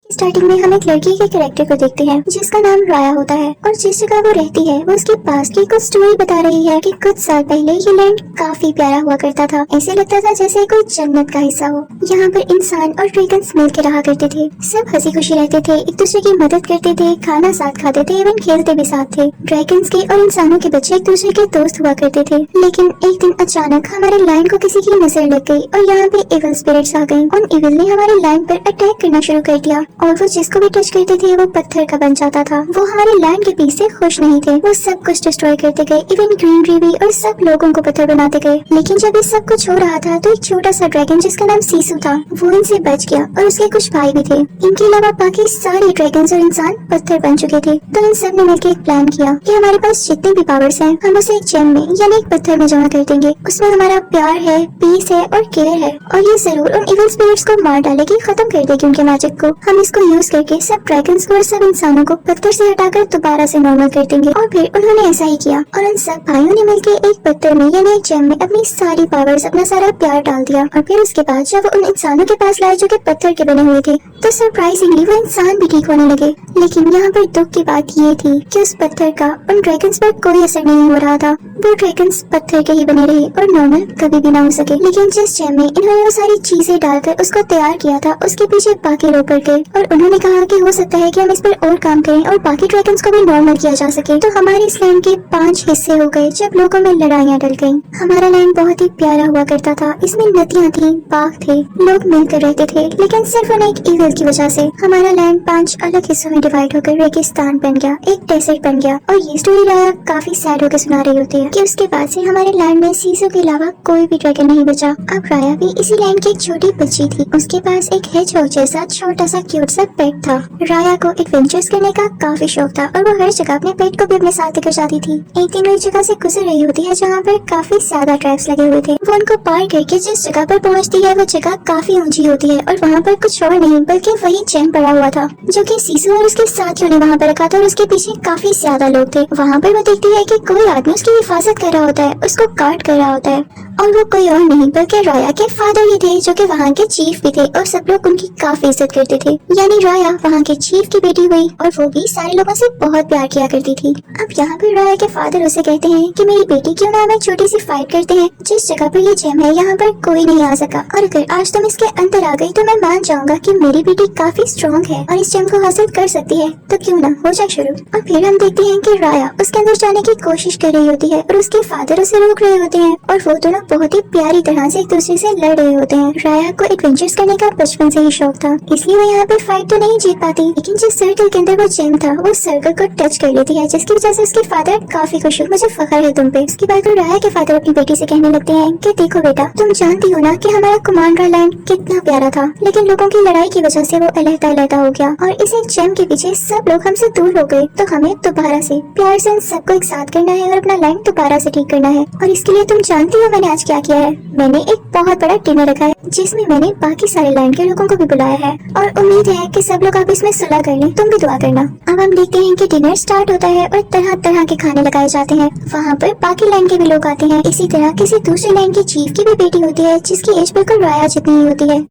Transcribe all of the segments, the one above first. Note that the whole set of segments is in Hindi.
स्टार्टिंग में हम एक लड़की के कैरेक्टर को देखते हैं जिसका नाम राया होता है और जिस जगह वो रहती है वो उसके पास की कुछ स्टोरी बता रही है कि कुछ साल पहले ये लैंड काफी प्यारा हुआ करता था। ऐसे लगता था जैसे कोई जन्नत का हिस्सा हो। यहाँ पर इंसान और ड्रैगन्स मिल के रहा करते थे। सब हंसी खुशी रहते थे, एक दूसरे की मदद करते थे, खाना साथ खाते थे, इवन खेलते भी साथ थे। ड्रैगन्स के और इंसानों के बच्चे एक दूसरे के दोस्त हुआ करते थे। लेकिन एक दिन अचानक हमारे लैंड को किसी की नजर लग गई और यहाँ पे इविल स्पिरिट्स आ गई। उन इविल ने हमारे लैंड पर अटैक करना शुरू कर दिया और वो जिसको भी टच करते थे वो पत्थर का बन जाता था। वो हमारे लैंड के पीस से खुश नहीं थे। वो सब कुछ डिस्ट्रॉय करते गए, इवन ग्रीनरी भी, और सब लोगों को पत्थर बनाते गए। लेकिन जब ये सब कुछ हो रहा था तो एक छोटा सा ड्रैगन जिसका नाम सीसू था वो इनसे बच गया और उसके कुछ भाई भी थे। इनके अलावा बाकी सारे ड्रैगन्स और इंसान पत्थर बन चुके थे। तो इन सब ने मिलकर एक प्लान किया कि हमारे पास जितने भी पावर्स हैं हम उसे एक जेम में यानी एक पत्थर में जमा कर देंगे। उसमें हमारा प्यार है, पीस है और केयर है, और ये जरूर उन इविल स्पिरिट्स को मार डालेगी, खत्म कर देगी उनके मैजिक को। हम इसको यूज करके सब ड्रैगन्स को और सब इंसानों को पत्थर से हटाकर दोबारा से नॉर्मल कर देंगे। और फिर उन्होंने ऐसा ही किया और उन सब भाइयों ने मिलकर एक पत्थर में यानी एक जेम में अपनी सारी पावर्स, अपना सारा प्यार डाल दिया। और फिर उसके बाद जब वो उन इंसानों के पास लाए जो कि पत्थर के बने हुए थे तो सरप्राइजिंगली वो इंसान भी ठीक होने लगे। लेकिन यहाँ पर दुख की बात ये थी कि उस पत्थर का उन ड्रैगन्स पर कोई असर नहीं हो रहा था। वो ड्रैगन्स पत्थर के ही बने रहे और नॉर्मल कभी भी ना हो सके। लेकिन जिस जेम में इन्होंने वो सारी चीजें डालकर उसको तैयार किया था उसके पीछे बाकी लोग पड़ गए और उन्होंने कहा कि हो सकता है कि हम इस पर और काम करें और बाकी ड्रैगन्स को भी नॉर्मल किया जा सके। तो हमारे इस लैंड के 5 हिस्से हो गए जब लोगों में लड़ाइयाँ डल गईं। हमारा लैंड बहुत ही प्यारा हुआ करता था। इसमें नदियाँ थी, बाग थे, लोग मिलकर रहते थे। लेकिन सिर्फ उन एक इविल की वजह से हमारा लैंड 5 अलग हिस्सों में डिवाइड होकर रेगिस्तान बन गया, एक डेजर्ट बन गया। और ये स्टोरी राया काफी सैड होकर सुना रही होती है कि उसके बाद से हमारे लैंड में सीसू के अलावा कोई भी ड्रैगन नहीं बचा। अब राया भी इसी लैंड की एक छोटी बच्ची थी। उसके पास एक हेजहॉग जैसा छोटा सा क्यूट सा पेट था। राया को एडवेंचर्स करने का काफी शौक था और वो हर जगह अपने पेट को भी अपने साथ लेकर जाती थी। एक दिन वो एक जगह से गुजर रही होती है जहाँ पर काफी ज्यादा ट्रैप्स लगे हुए थे। वो उनको पार करके जिस जगह पर पहुँचती है वो जगह काफी ऊंची होती है और वहाँ पर कुछ और नहीं बल्कि वही जेम पड़ा हुआ था जो कि सीसू और उसके साथियों ने वहाँ पर रखा था और उसके पीछे काफी ज्यादा लोग थे। वहाँ पर वो देखती है कि कोई आदमी उसकी हिफाजत कर रहा होता है, उसको गार्ड कर रहा होता है, और वो कोई और नहीं बल्कि राया के फादर ही थे जो कि वहाँ के चीफ भी थे और सब लोग उनकी काफी इज्जत करते थे। यानी राया वहाँ के चीफ की बेटी हुई और वो भी सारे लोगों से बहुत प्यार किया करती थी। अब यहाँ पर राया के फादर उसे कहते हैं कि मेरी बेटी क्यों ना हम एक छोटी सी फाइट करते हैं। जिस जगह पर ये जेम है यहाँ पर कोई नहीं आ सका और अगर आज तुम इसके अंदर आ गई तो मैं मान जाऊंगा कि मेरी बेटी काफी स्ट्रॉन्ग है और इस जेम को हासिल कर सकती है, तो क्यों ना हो जाए शुरू। और फिर हम देखते हैं कि राया उसके अंदर जाने की कोशिश कर रही होती है और उसके फादर उसे रोक रहे होते हैं और वो दोनों बहुत ही प्यारी तरह से एक दूसरे से लड़ रहे होते हैं। राया को एडवेंचर्स करने का बचपन से ही शौक था, इसलिए वो यहाँ पे फाइट तो नहीं जीत पाती, लेकिन जिस सर्कल के अंदर वो जेम था वो सर्कल को टच कर लेती है जिसकी वजह से उसके फादर काफी खुश हुए। मुझे फख्र है तुम पे। इसके बाद तो राया के फादर अपनी बेटी से कहने लगते हैं कि देखो बेटा, तुम जानती हो ना कि हमारा कुमांडरा लैंड कितना प्यारा था, लेकिन लोगों की लड़ाई की वजह से वो अलहदा हो गया और इस एक जेम के पीछे सब लोग हमसे दूर हो गए। तो हमें दोबारा से प्यार से इन सबको एक साथ करना है और अपना लैंड दोबारा से ठीक करना है। और इसके लिए तुम जानती हो मैंने आज क्या किया है? मैंने एक बहुत बड़ा डिनर रखा है जिसमें मैंने बाकी सारे लैंड के लोगों को भी बुलाया है और उम्मीद है कि सब लोग आपस में सुलह कर लें। तुम भी दुआ करना। अब हम देखते हैं कि डिनर स्टार्ट होता है और तरह तरह के खाने लगाए जाते हैं। वहाँ पर बाकी लैंड के भी लोग आते हैं। इसी तरह किसी दूसरे लैंड की चीफ की भी बेटी होती है जिसकी एज बिल्कुल राया जितनी ही होती है।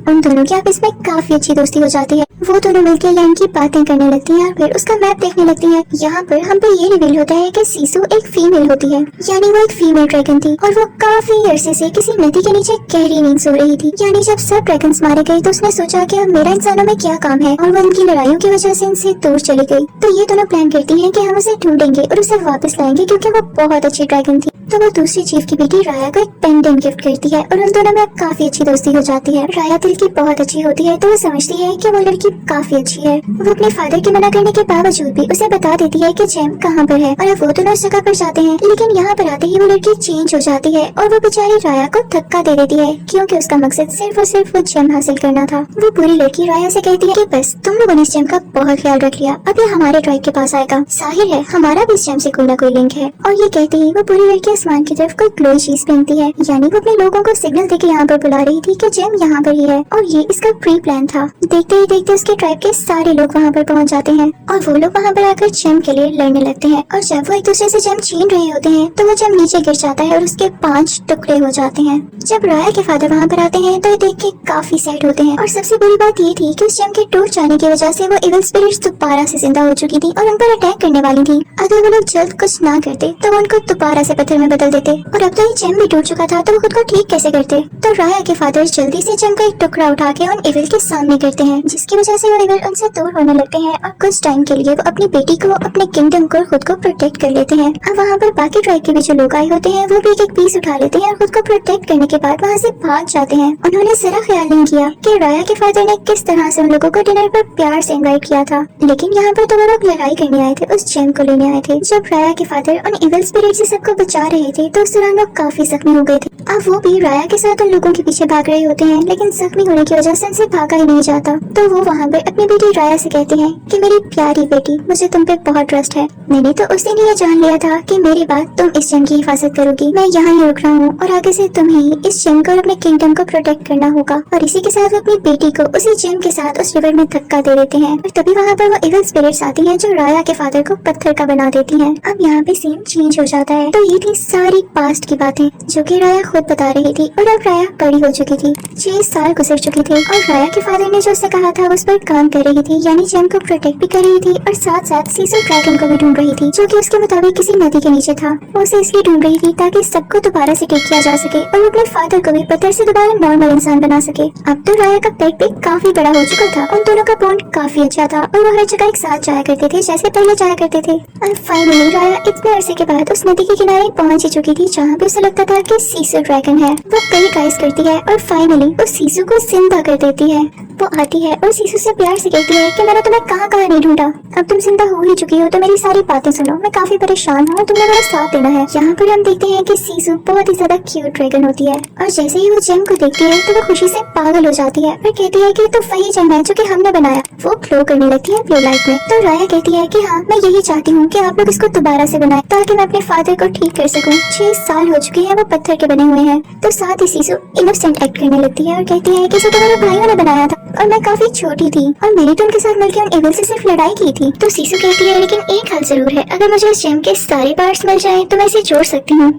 उन दोनों की आपस में काफी अच्छी दोस्ती हो जाती है। वो दोनों मिलकर लैंड की बातें करने लगती हैं और फिर उसका मैप देखने लगती हैं। यहाँ पर हम पे ये रिवील होता है कि सीसू एक फीमेल होती है, यानी वो एक फीमेल ड्रैगन थी और वो काफी अरसे से किसी नदी के नीचे गहरी नींद सो रही थी। यानी जब सब ड्रैगन्स मारे गए तो उसने सोचा कि अब मेरा इंसानों में क्या काम है और वो इनकी लड़ाइयों की वजह से इनसे दूर चली गई। तो ये दोनों प्लान करती है कि हम उसे ढूंढेंगे और उसे वापस लाएंगे क्योंकि वो बहुत अच्छी ड्रैगन थी। तो वो दूसरी चीफ की बेटी राया को एक पेंडेंट गिफ्ट करती है और उन दोनों में काफी अच्छी दोस्ती हो जाती है। राया दिल की बहुत अच्छी होती है तो वो समझती है कि वो लड़की काफी अच्छी है। वो अपने फादर के मना करने के बावजूद भी उसे बता देती है कि जेम कहाँ पर है और अब वो दोनों उस जगह पर जाते हैं। लेकिन यहाँ पर आते ही वो लड़की चेंज हो जाती है और वो बेचारी राया को धक्का दे देती है क्योंकि उसका मकसद सिर्फ और सिर्फ वो जेम हासिल करना था। वो पूरी लड़की राया से कहती है कि बस तुम लोगों ने इस जेम का बहुत ख्याल रख लिया, अब ये हमारे ट्राइब के पास आएगा। जाहिर है हमारा भी इस जेम से कोई ना कोई लिंक है। और ये कहते ही वो पूरी लड़कियां आसमान की तरफ कोई ग्लोई चीज फेंकती है, यानी वो अपने लोगों को सिग्नल देके यहाँ पर बुला रही थी कि जेम यहाँ पर ही है और ये इसका प्री प्लान था। देखते ही देखते उसके ट्राइब के सारे लोग वहाँ पर पहुँच जाते हैं और वो लोग वहाँ पर आकर जेम के लिए लड़ने लगते हैं। और जब वो एक दूसरे से जेम छीन रहे होते हैं तो वो जेम नीचे गिर जाता है और उसके 5 टुकड़े हो जाते हैं। जब राया के फादर वहाँ पर आते हैं तो ये देख के काफी सैड होते हैं और सबसे बड़ी बात ये थी कि उस जेम के टूट जाने की वजह से वो इविल स्पिरिट्स दोबारा से जिंदा हो चुकी थी और उन पर अटैक करने वाली थी। अगर वो लोग जल्द कुछ ना करते तो वो उनको दोबारा से पत्थर में बदल देते और अब तो ये जेम भी टूट चुका था तो वो खुद को ठीक कैसे करते। तो राया के फादर जल्दी से जेम का एक टुकड़ा उठा के उन इविल के सामने करते हैं, जिसकी वजह से वो इविल उनसे दूर होने लगते हैं और कुछ टाइम के लिए वो अपनी बेटी को, अपने किंगडम को, खुद को प्रोटेक्ट कर लेते हैं। अब वहाँ पर बाकी ट्राइब के भी जो लोग आए होते हैं वो भी एक पीस उठा लेते हैं और खुद को प्रोटेक्ट करने के बाद वहाँ से भाग जाते हैं। उन्होंने जरा ख्याल नहीं किया कि राया के फादर ने किस तरह से उन लोगों को डिनर पर प्यार से इनवाइट किया था, लेकिन यहाँ पर तो वो लोग लड़ाई करने आए थे, उस जेम को लेने आए थे। जब राया के फादर उन इविल स्पिरिट से सबको बचा रहे थे तो उस दौरान लोग काफी जख्मी हो गए थे। अब वो भी राया के साथ उन लोगों के पीछे भाग रहे होते हैं, लेकिन जख्मी होने की वजह से उनसे भागा ही नहीं जाता। तो वो वहाँ पर अपनी बेटी राया से कहते हैं कि मेरी प्यारी बेटी, मुझे तुम पे बहुत ट्रस्ट है। मैंने तो उस दिन ये जान लिया था कि मेरी बात तुम इस जेम की हिफाजत करोगी। मैं यहाँ ही रुक रहा हूँ और आगे से तुम ही इस जेम को और अपने किंगडम को प्रोटेक्ट करना होगा। और इसी के साथ वो अपनी बेटी को उसी जेम के साथ उस रिवर में धक्का दे देते हैं और तभी वहाँ पर वो इविल स्पिरिट्स आती हैं जो राया के फादर को पत्थर का बना देती हैं। अब यहाँ पे सीन चेंज हो जाता है। तो ये थी सारी पास्ट की बातें जो कि राया खुद बता रही थी और अब राया बड़ी हो चुकी थी, 6 साल गुजर चुके थे और राया के फादर ने जो उससे कहा था उस पर काम कर रही थी, यानी जेम को प्रोटेक्ट भी कर रही थी और साथ साथ सीसो ड्रैगन को भी ढूंढ रही थी, जो कि उसके मुताबिक किसी नदी के नीचे था। वो उसे इसलिए ढूंढ रही थी ताकि सबको दोबारा से ठीक किया जा सके और अपने फादर को भी पत्थर से दोबारा नॉर्मल इंसान बना सके। अब तो राया का पेट भी काफी बड़ा हो चुका था, उन दोनों का बॉन्ड काफी अच्छा था और वो हर जगह एक साथ जाया करते थे जैसे पहले जाया करते थे। और फाइनली राया इतने अरसे के बाद उस नदी के किनारे पहुंच ही चुकी थी जहाँ पे उसे लगता था कि सीसो ड्रैगन है। वो कई ट्राइज करती है और फाइनली वो सीसो को जिंदा कर देती है। वो आती है और सीसो से प्यार से कहती है कि मैंने तुम्हें कहाँ नहीं ढूंढा, अब तुम जिंदा हो ही चुकी हो तो मेरी सारी बातें सुनो, मैं काफी परेशान हूँ, तुमने मेरा साथ देना है। यहाँ पर हम देखते हैं कि सीसो बहुत ही ज्यादा क्यूट ड्रैगन होती है और जैसे ही वो जेम को देखती है तो वो खुशी से पागल हो जाती है और कहती है कि तो वही जेम है जो कि हमने बनाया। वो ग्लो करने लगती है ब्लू लाइट में। तो राया कहती है कि हाँ, मैं यही चाहती हूँ कि आप लोग इसको दोबारा से बनाएं ताकि मैं अपने फादर को ठीक कर सकूँ। 6 साल हो चुके हैं वो पत्थर के बने हुए हैं। तो साथ ही सीसो इनोसेंट एक्ट करने लगती है और कहती है कि इसे तो मेरे भाइयों ने बनाया था और मैं काफी छोटी थी और मैंने तो उनके साथ मिलकर उन इविल से सिर्फ लड़ाई की थी। तो सीसो कहती है लेकिन एक हल जरूर है, अगर मुझे इस जेम के सारे पार्ट्स मिल जाएं तो मैं इसे जोड़ सकती हूँ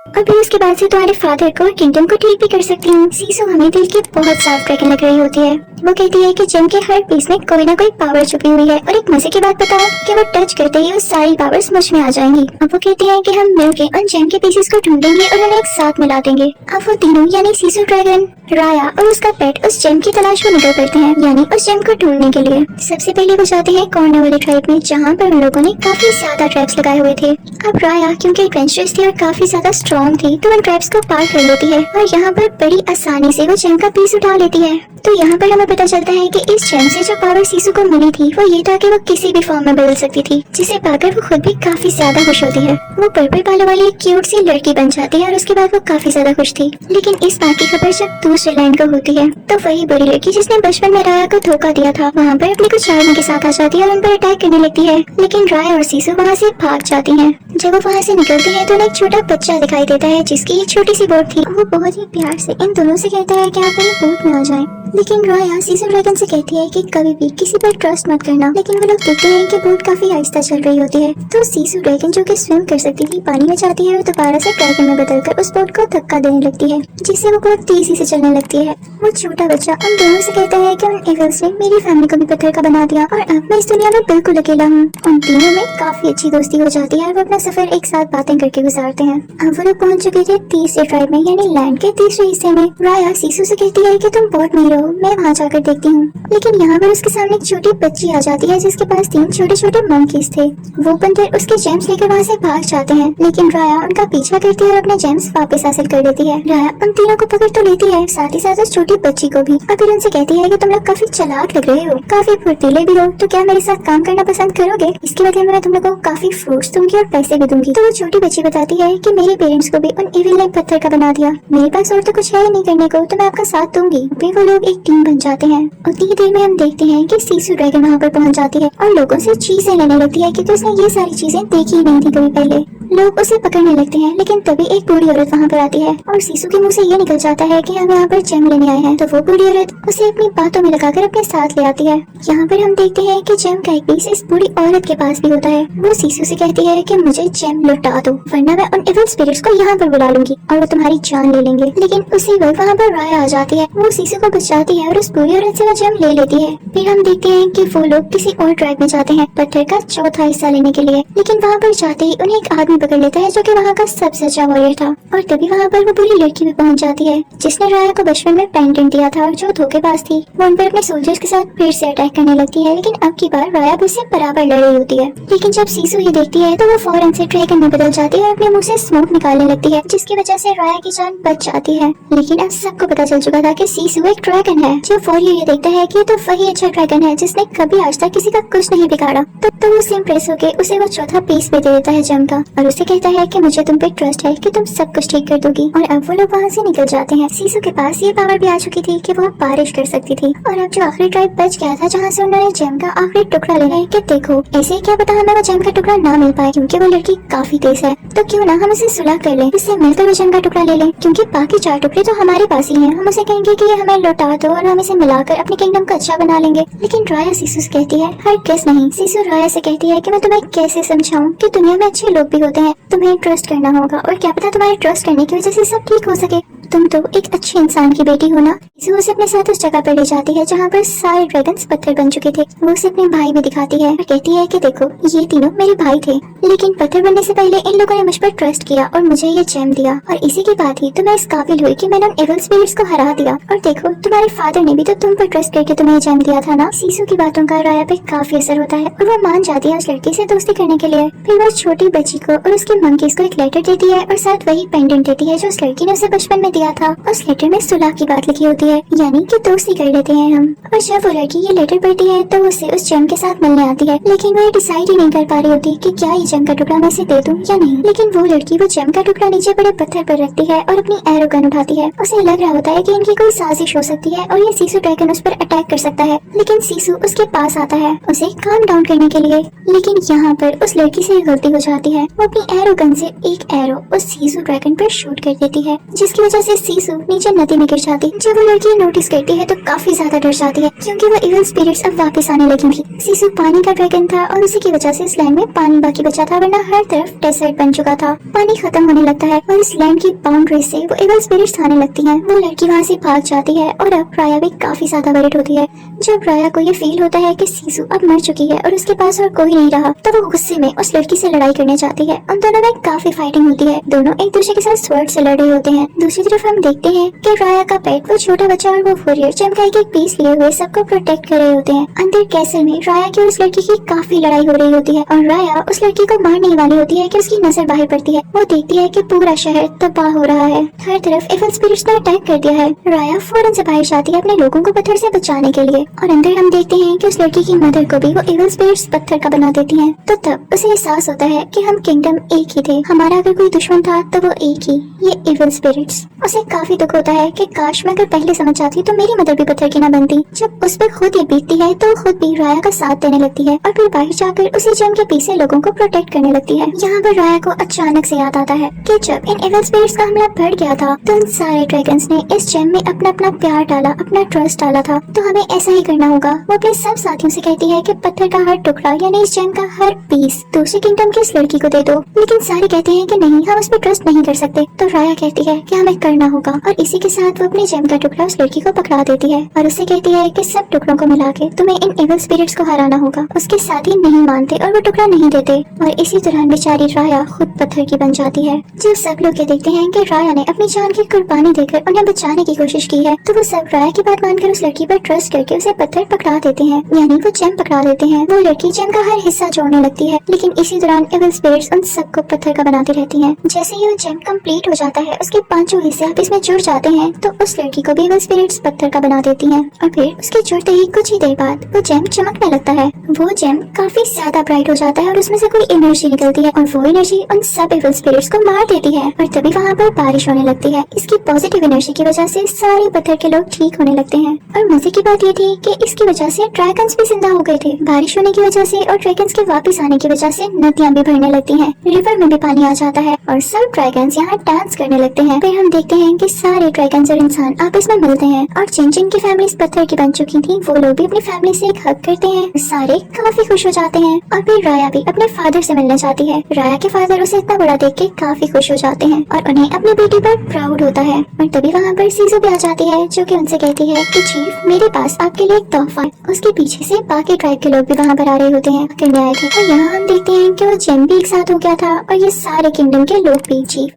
और फिर उसके बाद से तुम्हारे फादर को और किंगडम को ठीक भी कर सकती हूँ। सीसो हमें दिल की बहुत साफ ड्रैगन लग रही होती है। वो कहती है कि जेम के हर पीस में कोई ना कोई पावर छुपी हुई है और एक मजे की बात बताओ कि वो टच करते ही वो सारी पावर्स मुझ में आ जाएंगी। अब वो कहती है कि हम मिलके उन जेम के पीसेस को ढूंढेंगे और उन्हें एक साथ मिला देंगे। अब वो तीनों यानी सीसो ड्रैगन, राया और उसका पेट उस जेम की तलाश में निकल पड़ते हैं, यानी उस जेम को ढूंढने के लिए। सबसे पहले वो जाते हैं कॉर्नर वाले ट्राइब में जहाँ पर उन लोगों ने काफी ज्यादा ट्रैप्स लगाए हुए थे। अब राया क्योंकि एडवेंचरस थी और काफी ज्यादा स्ट्रॉन्ग थी तो उन ट्रैप्स को पार कर लेती है और यहाँ पर बड़ी आसानी से वो जेम का पीस उठा लेती है। तो यहाँ पर हमें पता चलता है कि इस जेम से जो पावर सीसो को मिली थी वो ये था कि वो किसी भी फॉर्म में बदल सकती थी, जिसे पाकर वो खुद भी काफी ज्यादा खुश होती है। वो पर्पल बालों वाली एक क्यूट सी लड़की बन जाती है और उसके बाद वो काफी ज्यादा खुश थी। लेकिन इस बात की खबर जब दूसरे लैंड को होती है तो वही बड़ी लड़की जिसने बचपन में राया को धोखा दिया था वहाँ पर अपने कुछ आदमी के साथ आ जाती है और उन पर अटैक करने लगती है। लेकिन राया और सीसो वहाँ से भाग जाती है। जब वो वहाँ से निकलती है तो उन्हें एक छोटा बच्चा दिखाई देता है जिसकी एक छोटी सी बोट थी। वो बहुत ही प्यार से इन दोनों से कहता है कि आप मेरी बोट में आ जाएं। लेकिन राया सीसो ड्रैगन से कहती है कि कभी भी किसी पर ट्रस्ट मत करना। लेकिन वो लोग देखते हैं कि बोट काफी आहिस्ता चल रही होती है। तो सीसो ड्रैगन जो कि स्विम कर सकती थी पानी में जाती है और दोबारा से ड्रैगन में बदलकर उस बोट को धक्का देने लगती है, जिससे वो बहुत तेजी से चलने लगती है। वो छोटा बच्चा उन दोनों से कहता है कि उन इविल्स ने मेरी फैमिली को भी पत्थर का बना दिया और अब मैं इस दुनिया में बिल्कुल अकेला हूँ। उन तीनों में काफी अच्छी दोस्ती हो जाती है और वो अपना सफर एक साथ बातें करके गुजारते हैं। अब वो लोग पहुंच चुके थे तीसरे ट्राइब में यानी लैंड के तीसरे हिस्से में। राया सीसो से कहती है कि तुम बोट में रहो, मैं वहाँ जाकर देखती हूँ। लेकिन यहाँ पर उसके सामने एक छोटी बच्ची आ जाती है जिसके पास 3 छोटे छोटे मंकीज थे। वो बंदर उसके जेम्स लेकर वहाँ से भाग जाते हैं, लेकिन राया उनका पीछा करती है और अपने जेम्स वापस हासिल कर लेती है। राया उन तीनों को पकड़ तो लेती है, साथ ही साथ उस छोटी बच्ची को भी। और फिर उनसे कहती है कि तुम लोग काफी चालाक लग रहे हो, काफी फुर्तीले भी हो, तो क्या मेरे साथ काम करना पसंद करोगे? इसके बदले में मैं तुम लोगों को काफी फ्रूट्स दूंगी और पैसे भी दूंगी। तो वो छोटी बच्ची बताती है कि मेरे पेरेंट्स को भी उन इविल ने पत्थर का बना दिया, मेरे पास और तो कुछ है ही नहीं करने को, तो मैं आपका साथ दूंगी। फिर वो लोग एक टीम बन जाते हैं। उतनी देर में हम देखते हैं कि सीसो ड्रैगन वहाँ पर पहुँच जाती है और लोगों से चीजें लेने लगती है क्योंकि उसने ये सारी चीजें देखी ही नहीं थी कभी पहले। लोग उसे पकड़ने लगते हैं, लेकिन तभी एक बूढ़ी औरत वहाँ पर आती है और सीसू के मुंह से ये निकल जाता है कि हम यहाँ पर जेम लेने आए हैं। तो वो बूढ़ी औरत उसे अपनी बातों में लगाकर अपने साथ ले आती है। यहाँ पर हम देखते हैं कि जेम का एक पीस इस बूढ़ी औरत के पास भी होता है। वो सीसू से कहती है कि मुझे जेम लौटा दो, वरना मैं उन इविल स्पिरिट्स को यहाँ पर बुला लूंगी और वो तुम्हारी जान ले लेंगे। लेकिन उसी वक्त वहाँ पर राया आ जाती है। वो सीसू को बचाती है और उस बूढ़ी औरत से वो जेम ले लेती है। फिर हम देखते हैं कि वो लोग किसी और ट्राइब में जाते हैं पत्थर का चौथा हिस्सा लेने के लिए, लेकिन वहाँ पर जाते ही उन्हें एक आदमी पकड़ लेता है जो कि वहाँ का सबसे अच्छा वॉरियर था। और तभी वहाँ पर वो बुरी लड़की भी पहुँच जाती है जिसने राया को बचपन में पेंडेंट दिया था और जो धोखेबाज थी। वो उन पर अपने सोल्जर्स के साथ फिर से अटैक करने लगती है, लेकिन अब की बार राया भी उससे बराबर लड़ रही होती है। लेकिन जब सीसू ये देखती है तो वो फौरन से ड्रैगन में बदल जाती है और अपने मुंह से स्मोक निकालने लगती है, जिसकी वजह से राया की जान बच जाती है। लेकिन अब सबको पता चल चुका था कि सीसू एक ड्रैगन है। जो वॉरियर ये देखता है कि तो वही अच्छा ड्रैगन है जिसने कभी आज तक किसी का कुछ नहीं बिगाड़ा। तो वो इम्प्रेस होके उसे वो चौथा पीस भी दे देता है जेम का और उसे कहता है कि मुझे तुम पे ट्रस्ट है कि तुम सब कुछ ठीक कर दोगी। और अब वो लोग वहाँ से निकल जाते हैं। सीसू के पास ये पावर भी आ चुकी थी कि वो बारिश कर सकती थी। और अब जो आखिरी ट्राइब बच गया था जहाँ से उन्होंने जेम का आखिरी टुकड़ा लेना है कि देखो ऐसे क्या पता हमें वो जेम का टुकड़ा ना मिल पाए, क्योंकि वो लड़की काफी तेज है, तो क्यों ना हम उसे सुलह कर लें, इससे मिलकर वो जेम का टुकड़ा ले लें, क्योंकि बाकी 4 टुकड़े तो हमारे पास ही हैं। हम उसे कहेंगे कि ये हमें लौटा दो और हम इसे मिलाकर अपने किंगडम को अच्छा बना लेंगे। लेकिन राया सीसू से कहती है हरगिज़ नहीं। सीसू राया से कहती है कि मैं तुम्हें कैसे समझाऊं कि दुनिया में अच्छे लोग भी होते हैं, तुम्हें ट्रस्ट करना होगा और क्या पता तुम्हारे ट्रस्ट करने की वजह से सब ठीक हो सके। तुम तो एक अच्छे इंसान की बेटी हो ना। सीसू उसे अपने साथ उस जगह पर ले जाती है जहाँ पर सारे ड्रैगन्स पत्थर बन चुके थे। वो उसे अपने भाई भी दिखाती है और कहती है कि देखो ये तीनों मेरे भाई थे, लेकिन पत्थर बनने से पहले इन लोगों ने मुझ पर ट्रस्ट किया और मुझे ये जेम दिया, और इसी के बाद ही तो मैं इस काबिल हुई कि मैंने उन इविल स्पिरिट्स को हरा दिया। और देखो तुम्हारे फादर ने भी तो तुम पर ट्रस्ट करके तुम्हें जेम दिया था ना। सीसू की बातों का राया पे काफी असर होता है और वो मान जाती है उस लड़की से दोस्ती करने के लिए। फिर वो छोटी बच्ची को और उसके मंकीज को एक लेटर देती है और साथ वही पेंडेंट देती है जो उस लड़की ने उसे बचपन में दिया था। उस लेटर में सुलह की बात लिखी होती है, यानी कि दोस्ती कर लेते हैं हम। और जब वो लड़की ये लेटर पढ़ती है तो उसे उस जेम के साथ मिलने आती है, लेकिन वो ये डिसाइड ही नहीं कर पा रही होती कि क्या ये जेम का टुकड़ा मैं इसे दे दूं या नहीं। लेकिन वो लड़की वो जेम का टुकड़ा नीचे बड़े पत्थर पर रखती है और अपनी एरो गन उठाती है। उसे लग रहा होता है कि इनकी कोई साजिश हो सकती है और ये सीसू ड्रैगन उस पर अटैक कर सकता है। लेकिन सीसू उसके पास आता है उसे काम डाउन करने के लिए, लेकिन यहाँ पर उस लड़की से गलती हो जाती है। वो अपनी एरो गन से एक एरो उस सीसू ड्रैगन पर शूट कर देती है, जिसकी वजह से सीसू नीचे नदी में गिर जाती। जब वो लड़की नोटिस करती है तो काफी ज्यादा डर जाती है, क्योंकि वो इविल स्पिरिट्स अब वापस आने लगी थी। सीसू पानी का ड्रैगन था और उसी की वजह से इस लैंड में पानी बाकी बचा था, वरना हर तरफ डेजर्ट बन चुका था। पानी खत्म होने लगता है और इस लैंड की बाउंड्री से वो इविल स्पिरिट्स आने लगती हैं। वो लड़की वहाँ से भाग जाती है और अब राया भी काफी ज्यादा वरीड होती है। जब राया को ये फील होता है कि सीसू अब मर चुकी है और उसके पास और कोई नहीं रहा, तो वो गुस्से में उस लड़की से लड़ाई करने जाती है। उन दोनों में काफी फाइटिंग होती है, दोनों एक दूसरे के साथ स्वर्ड से लड़ रहे होते हैं। दूसरी तरफ हम देखते हैं कि राया का पेट वो छोटा बच्चा और वो वॉरियर जेम का एक पीस लिए हुए सबको प्रोटेक्ट कर रहे होते हैं। अंदर कैसल में राया की उस लड़की की काफी लड़ाई हो रही होती है और राया उस लड़की को मारने वाली होती है कि उसकी नजर बाहर पड़ती है। वो देखती है कि पूरा शहर तबाह हो रहा है, हर तरफ इविल स्पिरिट्स ने अटैक कर दिया है। राया फौरन से बाहर जाती है अपने लोगों को पत्थर से बचाने के लिए, और अंदर हम देखते हैं कि उस लड़की की मदर को भी वो इविल स्पिरिट्स पत्थर का बना देती हैं। तो तब उसे एहसास होता है कि हम किंगडम एक ही थे, हमारा अगर कोई दुश्मन था तो वो एक ही, ये इविल स्पिरिट्स। उसे काफी दुख होता है कि काश मैं अगर पहले समझ जाती तो मेरी मदर भी पत्थर की न बनती। जब उस पर खुद ये बीतती है तो खुद भी राया का साथ देने लगती है और फिर बाहर जाकर उसी जेम के पीछे लोगों को प्रोटेक्ट करने लगती है। यहाँ पर राया को अचानक से याद आता है कि जब इन इविल स्पिरिट्स का हमला बढ़ गया था तो उन सारे ड्रैगन्स ने इस जेम में अपना अपना प्यार डाला, अपना ट्रस्ट डाला था, तो हमें ऐसा ही करना होगा। वो अपने सब साथियों से कहती है कि पत्थर का हर टुकड़ा यानी इस जेम का हर पीस दूसरे किंगडम की इस लड़की को दे दो, लेकिन सारे कहते हैं कि नहीं, हम उस पर ट्रस्ट नहीं कर सकते। तो राया कहती है कि हमें करना होगा, और इसी के साथ वो अपने जेम का टुकड़ा उस लड़की को पकड़ा देती है और उससे कहती है कि सब टुकड़ों को मिला के तुम्हें इन इविल स्पिरिट्स को हराना होगा। उसके साथ ही नहीं मानते और वो टुकड़ा नहीं देते, और इसी दौरान बेचारी राया खुद पत्थर की बन जाती है। जब सब लोग ये देखते हैं कि राया ने अपनी जान की कुर्बानी देकर उन्हें बचाने की कोशिश की है, तो वो सब राया की बात मानकर उस लड़की पर ट्रस्ट करके उसे पत्थर पकड़ा देते हैं, यानी वो जेम पकड़ा देते हैं। वो लड़की जेम का हर हिस्सा जोड़ने लगती है, लेकिन इसी दौरान इविल स्पिरिट्स उन सबको पत्थर का बनाती रहती हैं। जैसे ही वो जेम कंप्लीट हो जाता है, उसके 5 हिस्से आपस में जुड़ जाते हैं, तो उस लड़की को भी इविल स्पिरिट्स पत्थर का बना देती हैं, और फिर उसके जुड़ते ही कुछ ही देर बाद वो जेम चमकने लगता है। वो जेम काफी ज्यादा ब्राइट हो जाता है और उसमें से कोई एनर्जी निकलती है, और वो एनर्जी उन सब इविल स्पिरिट्स को मार देती है, और तभी वहाँ पर बारिश होने लगती है। इसकी पॉजिटिव एनर्जी की वजह से सारे पत्थर के लोग ठीक होने लगते हैं, और मजे की बात ये थी कि इसकी वजह से ड्रैगन्स भी जिंदा हो गए थे। बारिश होने की वजह से से और ड्रैगन्स के वापस आने की वजह से नदियाँ भी भरने लगती हैं, रिवर में भी पानी आ जाता है और सब ड्रैगन्स यहाँ डांस करने लगते हैं। फिर हम देखते हैं कि सारे ड्रैगन्स और इंसान आपस में मिलते हैं और जिन जिन की फैमिलीज पत्थर की बन चुकी थी वो लोग भी अपनी फैमिली से एक हग करते हैं। सारे काफी खुश हो जाते हैं और फिर राया भी अपने फादर से मिलना चाहती है। राया के फादर उसे इतना बड़ा देख के काफी खुश हो जाते हैं और उन्हें अपनी बेटी पर प्राउड होता है। और तभी वहाँ पर सीजो भी आ जाती है जो कि उनसे कहती है कि चीफ, मेरे पास आपके लिए एक तोहफा है। उसके पीछे से बाकी ट्राइब के लोग भी वहाँ पर आ रहे होते हैं, करने आए थे। और यहाँ हम देखते हैं कि वो जेम भी एक साथ हो गया था और ये सारे किंगडम के लोग भी। चीफ